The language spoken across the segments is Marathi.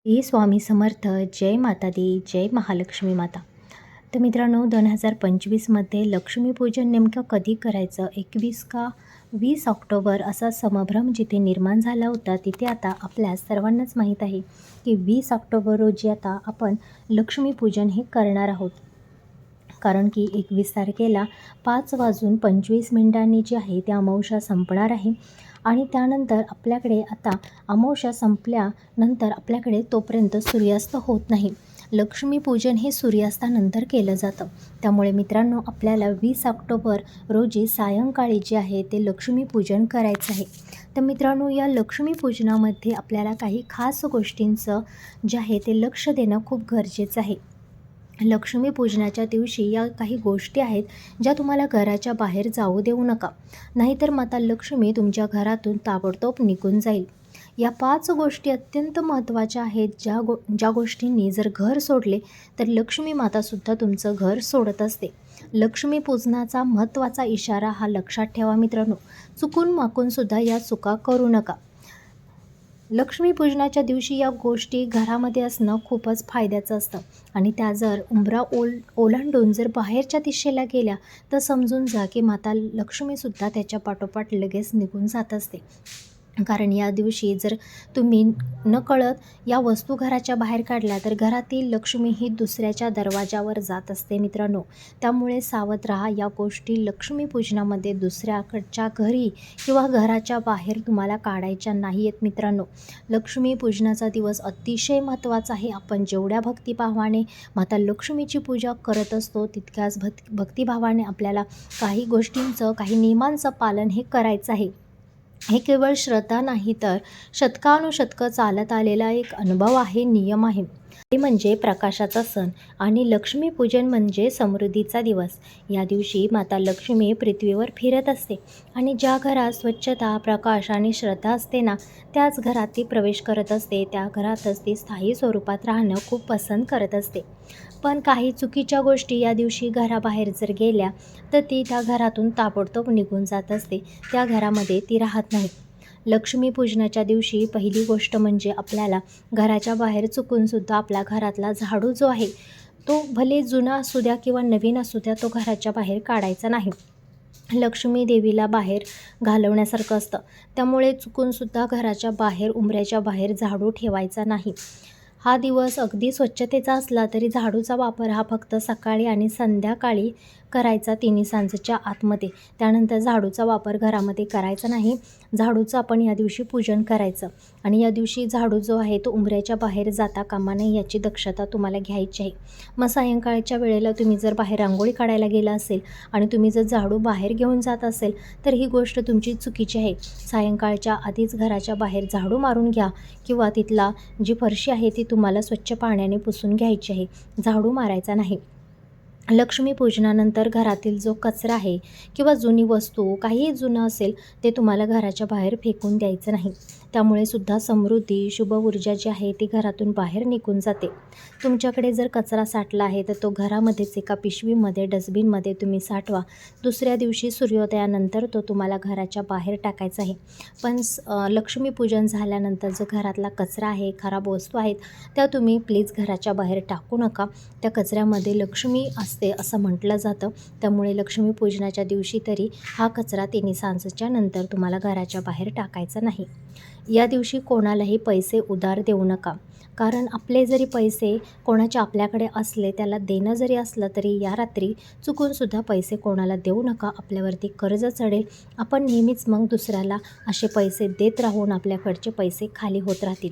श्री स्वामी समर्थ. जय माता दी, जय महालक्ष्मी माता. तर मित्रांनो, 2025मध्ये लक्ष्मीपूजन नेमकं कधी करायचं? 21 का 20 ऑक्टोबर असा संभ्रम जिथे निर्माण झाला होता, तिथे आता आपल्या सर्वांनाच माहीत आहे की 20 ऑक्टोबर रोजी आता आपण लक्ष्मीपूजन हे करणार आहोत. कारण की 21 तारखेला 5:25 जी आहे ती अमावस्या संपणार आहे आणि त्यानंतर आपल्याकडे आता अमावस्या संपल्यानंतर आपल्याकडे तोपर्यंत सूर्यास्त होत नाही. लक्ष्मीपूजन हे सूर्यास्तानंतर केलं जातं. त्यामुळे मित्रांनो, आपल्याला 20 ऑक्टोबर रोजी सायंकाळी जे आहे ते लक्ष्मीपूजन करायचं आहे. तर मित्रांनो, या लक्ष्मीपूजनामध्ये आपल्याला काही खास गोष्टींचं जे आहे ते लक्ष देणं खूप गरजेचं आहे. लक्ष्मीपूजनाच्या दिवशी या काही गोष्टी आहेत ज्या तुम्हाला घराच्या बाहेर जाऊ देऊ नका, नाहीतर माता लक्ष्मी तुमच्या घरातून ताबडतोब निघून जाईल. या 5 गोष्टी अत्यंत महत्त्वाच्या आहेत, ज्या गोष्टींनी जर घर सोडले तर लक्ष्मी मातासुद्धा तुमचं घर सोडत असते. लक्ष्मीपूजनाचा महत्त्वाचा इशारा हा लक्षात ठेवा मित्रांनो. चुकून माकूनसुद्धा या चुका करू नका. लक्ष्मीपूजनाच्या दिवशी या गोष्टी घरामध्ये असणं खूपच फायद्याचं असतं आणि त्या जर उंबरा ओलांडून जर बाहेरच्या दिशेला गेल्या तर समजून जा की माता लक्ष्मीसुद्धा त्याच्या पाठोपाठ लगेच निघून जात असते. कारण या दिवशी जर तुम्ही नकळत या वस्तू घराच्या बाहेर काढल्या तर घरातील लक्ष्मी ही दुसऱ्याच्या दरवाजावर जात असते मित्रांनो. त्यामुळे सावध राहा. या गोष्टी लक्ष्मीपूजनामध्ये दुसऱ्याकडच्या घरी किंवा घराच्या बाहेर तुम्हाला काढायच्या नाही आहेत मित्रांनो. लक्ष्मीपूजनाचा दिवस अतिशय महत्त्वाचा आहे. आपण जेवढ्या भक्तिभावाने माता लक्ष्मीची पूजा करत असतो तितक्याच भक्तिभावाने आपल्याला काही गोष्टींचं, काही नियमांचं पालन हे करायचं आहे. हे केवळ श्रद्धा नाही तर शतकानुशतकं चालत आलेला एक अनुभव आहे, नियम आहे. ते म्हणजे प्रकाशाचा सण आणि लक्ष्मीपूजन म्हणजे समृद्धीचा दिवस. या दिवशी माता लक्ष्मी पृथ्वीवर फिरत असते आणि ज्या घरात स्वच्छता, प्रकाश आणि श्रद्धा असते ना, त्याच घरात ती प्रवेश करत असते. त्या घरातच ती स्थायी स्वरूपात राहणं खूप पसंत करत असते. पण काही चुकीच्या गोष्टी या दिवशी घराबाहेर जर गेल्या तर ती त्या घरातून ताबडतोब निघून जात असते. त्या घरामध्ये ती राहत नाही. लक्ष्मीपूजनाच्या दिवशी पहिली गोष्ट म्हणजे आपल्याला घराच्या बाहेर चुकूनसुद्धा आपल्या घरातला झाडू जो आहे तो भले जुना असू द्या किंवा नवीन असू द्या, तो घराच्या बाहेर काढायचा नाही. लक्ष्मी देवीला बाहेर घालवण्यासारखं असतं. त्यामुळे चुकूनसुद्धा घराच्या बाहेर, उंबऱ्याच्या बाहेर झाडू ठेवायचा नाही. हा दिवस अगदी स्वच्छतेचा असला तरी झाडूचा वापर हा फक्त सकाळी आणि संध्याकाळी करायचा, तिन्ही सांजेच्या आतमध्ये. त्यानंतर झाडूचा वापर घरामध्ये करायचा नाही. झाडूचं आपण या दिवशी पूजन करायचं आणि या दिवशी झाडू जो आहे तो उंबऱ्याच्या बाहेर जाता कामा नये, याची दक्षता तुम्हाला घ्यायची आहे. मग सायंकाळच्या वेळेला तुम्ही जर बाहेर रांगोळी काढायला गेला असेल आणि तुम्ही जर झाडू बाहेर घेऊन जात असेल तर ही गोष्ट तुमची चुकीची आहे. सायंकाळच्या आधीच घराच्या बाहेर झाडू मारून घ्या किंवा तिथला जी फरशी आहे ती तुम्हाला स्वच्छ पाण्याने पुसून घ्यायची आहे, झाडू मारायचा नाही. लक्ष्मीपूजनानंतर घरातील जो कचरा आहे किंवा जुनी वस्तू, काहीही जुनं असेल ते तुम्हाला घराच्या बाहेर फेकून द्यायचं नाही. त्यामुळे सुद्धा समृद्धी, शुभ ऊर्जा जी आहे ती घरातून बाहेर निघून जाते. तुमच्याकडे जर कचरा साठला आहे तर तो घरामध्येच एका पिशवीमध्ये, डस्टबिनमध्ये तुम्ही साठवा. दुसऱ्या दिवशी सूर्योदयानंतर तो तुम्हाला घराच्या बाहेर टाकायचा आहे. पण लक्ष्मीपूजन झाल्यानंतर जो घरातला कचरा आहे, खराब वस्तू आहेत, त्या तुम्ही प्लीज घराच्या बाहेर टाकू नका. त्या कचऱ्यामध्ये लक्ष्मी असते असं म्हटलं जातं. त्यामुळे लक्ष्मीपूजनाच्या दिवशी तरी हा कचरा तिन्ही सांजेच्या नंतर तुम्हाला घराच्या बाहेर टाकायचा नाही. या दिवशी कोणालाही पैसे उधार देऊ नका. कारण आपले जरी पैसे कोणाच्या आपल्याकडे असले, त्याला देणं जरी असलं तरी या रात्री चुकूनसुद्धा पैसे कोणाला देऊ नका. आपल्यावरती कर्ज चढेल. आपण नेहमीच मग दुसऱ्याला असे पैसे देत राहून आपल्याकडचे पैसे खाली होत राहतील.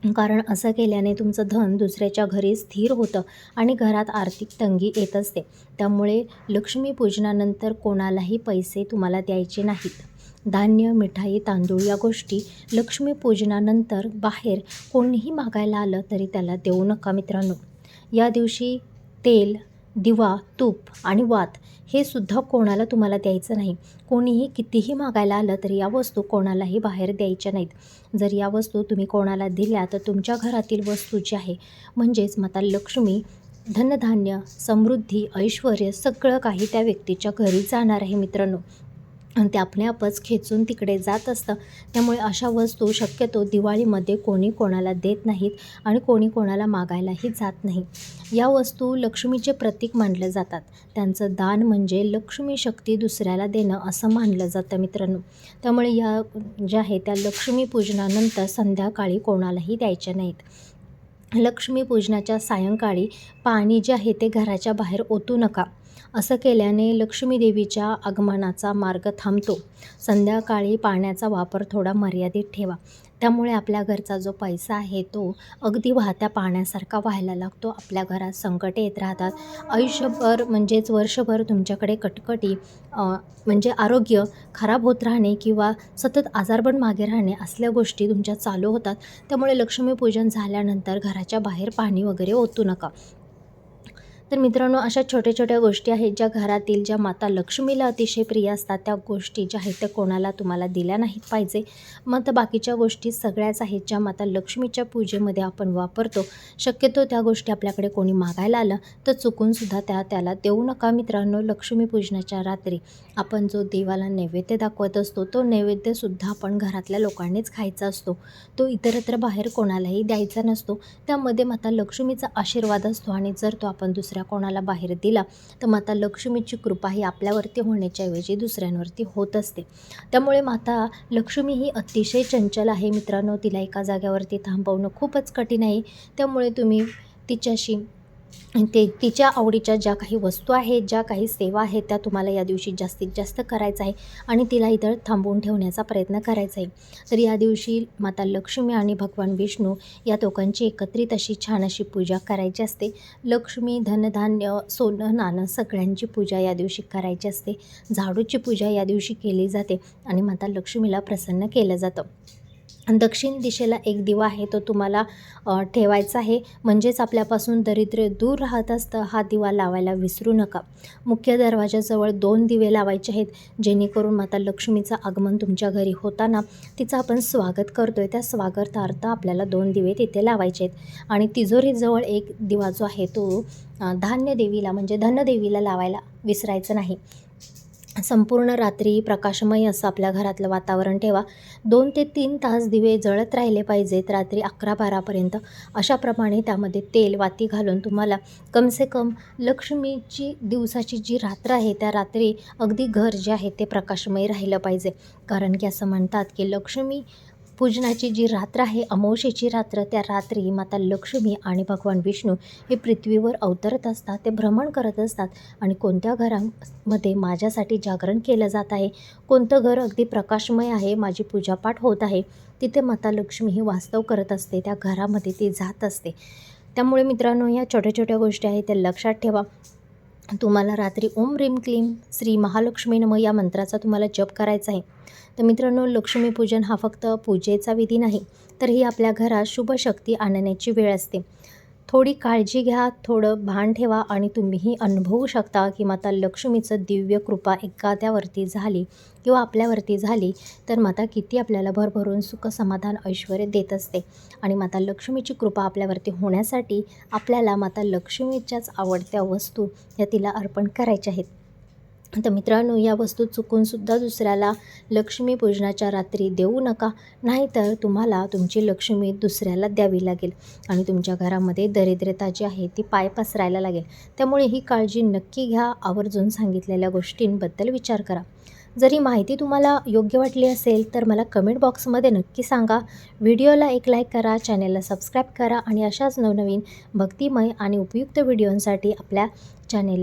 कारण असं केल्याने तुमचं धन दुसऱ्याच्या घरी स्थिर होतं आणि घरात आर्थिक तंगी येत असते. त्यामुळे लक्ष्मीपूजनानंतर कोणालाही पैसे तुम्हाला द्यायचे नाहीत. धान्य, मिठाई, तांदूळ या गोष्टी लक्ष्मीपूजनानंतर बाहेर कोणीही मागायला आलं तरी त्याला देऊ नका मित्रांनो. या दिवशी तेल, दिवा, तूप आणि वात हे सुद्धा कोणाला तुम्हाला द्यायचं नाही. कोणीही कितीही मागायला आलं तरी या वस्तू कोणालाही बाहेर द्यायच्या नाहीत. जर या वस्तू तुम्ही कोणाला दिल्या तर तुमच्या घरातील वस्तू जी आहे म्हणजेच माता लक्ष्मी, धनधान्य, समृद्धी, ऐश्वर्य सगळं काही त्या व्यक्तीच्या घरी जाणार आहे मित्रांनो. आणि ते आपणच खेचून तिकडे जात असतं. त्यामुळे अशा वस्तू शक्यतो दिवाळीमध्ये कोणी कोणाला देत नाहीत आणि कोणी कोणाला मागायलाही जात नाही. या वस्तू लक्ष्मीचे प्रतीक मानले जातात. त्यांचं दान म्हणजे लक्ष्मी शक्ती दुसऱ्याला देणं असं मानलं जातं मित्रांनो. त्यामुळे या ज्या आहे त्या लक्ष्मीपूजनानंतर संध्याकाळी कोणालाही द्यायच्या नाहीत. लक्ष्मीपूजनाच्या सायंकाळी पाणी जे आहे ते घराच्या बाहेर ओतू नका. असं केल्याने लक्ष्मी देवीच्या आगमनाचा मार्ग थांबतो. संध्याकाळी पाण्याचा वापर थोडा मर्यादित ठेवा. त्यामुळे आपल्या घरचा जो पैसा आहे तो अगदी वाहत्या पाण्यासारखा व्हायला लागतो. आपल्या घरात संकटे येत राहतात. आयुष्यभर म्हणजेच वर्षभर तुमच्याकडे कटकटी म्हणजे आरोग्य खराब होत राहणे किंवा सतत आजारपण मागे राहणे असल्या गोष्टी तुमच्या चालू होतात. त्यामुळे लक्ष्मीपूजन झाल्यानंतर घराच्या बाहेर पाणी वगैरे ओतू नका. तर मित्रांनो, अशा छोट्या छोट्या गोष्टी आहेत ज्या घरातील ज्या माता लक्ष्मीला अतिशय प्रिय असतात. त्या गोष्टी ज्या आहेत त्या कोणाला तुम्हाला दिल्या नाहीत पाहिजे. मग तर बाकीच्या गोष्टी सगळ्याच आहेत ज्या माता लक्ष्मीच्या पूजेमध्ये आपण वापरतो. शक्यतो त्या गोष्टी आपल्याकडे कोणी मागायला आलं तर चुकूनसुद्धा त्याला देऊ नका मित्रांनो. लक्ष्मीपूजनाच्या रात्री आपण जो देवाला नैवेद्य दाखवत असतो तो नैवेद्यसुद्धा आपण घरातल्या लोकांनीच खायचा असतो. तो इतरत्र बाहेर कोणालाही द्यायचा नसतो. त्यामध्ये माता लक्ष्मीचा आशीर्वाद असतो आणि जर तो आपण दुसऱ्या कोणाला बाहेर दिला तर माता लक्ष्मीची कृपा ही आपल्यावरती होण्याच्या ऐवजी दुसऱ्यांवरती होत असते. त्यामुळे माता लक्ष्मी ही अतिशय चंचल आहे मित्रांनो. तिला एका जाग्यावरती थांबवणं खूपच कठीण आहे. त्यामुळे तुम्ही तिच्याशी तिच्या आवडीच्या ज्या काही वस्तू आहेत, ज्या काही सेवा आहेत त्या तुम्हाला या दिवशी जास्तीत जास्त करायचं आहे आणि तिला इथं थांबवून ठेवण्याचा प्रयत्न करायचा आहे. तर या दिवशी माता लक्ष्मी आणि भगवान विष्णू या दोघांची एकत्रित अशी छान अशी पूजा करायची असते. लक्ष्मी, धनधान्य, सोनं, नाणं सगळ्यांची पूजा या दिवशी करायची असते. झाडूची पूजा या दिवशी केली जाते आणि माता लक्ष्मीला प्रसन्न केलं जातं. दक्षिण दिशेला एक दिवा आहे तो तुम्हाला ठेवायचा आहे. म्हणजेच आपल्यापासून दारिद्र्य दूर राहत असतं. हा दिवा लावायला विसरू नका. मुख्य दरवाजाजवळ 2 दिवे लावायचे आहेत जेणेकरून माता लक्ष्मीचं आगमन तुमच्या घरी होताना तिचं आपण स्वागत करतोय त्या स्वागतार्थ आपल्याला 2 दिवे तिथे लावायचे आहेत. आणि तिजोरीजवळ एक दिवा जो आहे तो धान्य देवीला म्हणजे धनदेवीला लावायला विसरायचं नाही. संपूर्ण रात्री प्रकाशमय असं आपल्या घरातलं वातावरण ठेवा. 2 ते 3 तास दिवे जळत राहिले पाहिजेत रात्री 11-12पर्यंत. अशाप्रमाणे त्यामध्ये तेल वाती घालून तुम्हाला कमसे कम लक्ष्मीची दिवसाची जी रात्र आहे त्या रात्री अगदी घर जे आहे ते प्रकाशमय राहिलं पाहिजे. कारण की असं म्हणतात की लक्ष्मी पूजनाची जी रात्र आहे, अमावस्येची रात्र, त्या रात्री माता लक्ष्मी आणि भगवान विष्णू हे पृथ्वीवर अवतरत असतात. ते भ्रमण करत असतात आणि कोणत्या घरामध्ये माझ्यासाठी जागरण केलं जात आहे, कोणतं घर अगदी प्रकाशमय आहे, माझी पूजापाठ होत आहे, तिथे माता लक्ष्मी ही वास्तव करत असते. त्या घरामध्ये ती जात असते. त्यामुळे मित्रांनो, या छोट्या छोट्या गोष्टी आहेत त्या लक्षात ठेवा. तुम्हाला रात्री ओम ह्रीं क्लीं श्री महालक्ष्मी नमः या मंत्राचा तुम्हाला जप करायचा आहे. तर मित्रांनो, लक्ष्मीपूजन हा फक्त पूजेचा विधी नाही, तर ही आपल्या घरात शुभ शक्ती आणण्याची वेळ असते. थोडी काळजी घ्या, थोडं भान ठेवा आणि तुम्हीही अनुभवू शकता की माता लक्ष्मीचं दिव्य कृपा एखाद्यावरती झाली किंवा आपल्यावरती झाली तर माता किती आपल्याला भरभरून सुख, समाधान, ऐश्वर्य देत असते. आणि माता लक्ष्मीची कृपा आपल्यावरती होण्यासाठी आपल्याला माता लक्ष्मीच्याच आवडत्या वस्तू या तिला अर्पण करायच्या आहेत. तर मित्रांनो, या वस्तू चुकूनसुद्धा दुसऱ्याला लक्ष्मीपूजनाच्या रात्री देऊ नका. नाहीतर तुम्हाला तुमची लक्ष्मी दुसऱ्याला द्यावी लागेल आणि तुमच्या घरामध्ये दरिद्रता जी आहे ती पाय पसरायला लागेल. त्यामुळे ही काळजी नक्की घ्या. आवर्जून सांगितलेल्या गोष्टींबद्दल विचार करा. जरी माहिती तुम्हाला योग्य वाटली असेल तर मला कमेंट बॉक्समध्ये नक्की सांगा. व्हिडिओला एक लाईक करा, चॅनेलला सबस्क्राईब करा आणि अशाच नवनवीन भक्तिमय आणि उपयुक्त व्हिडिओंसाठी आपल्या चॅनेल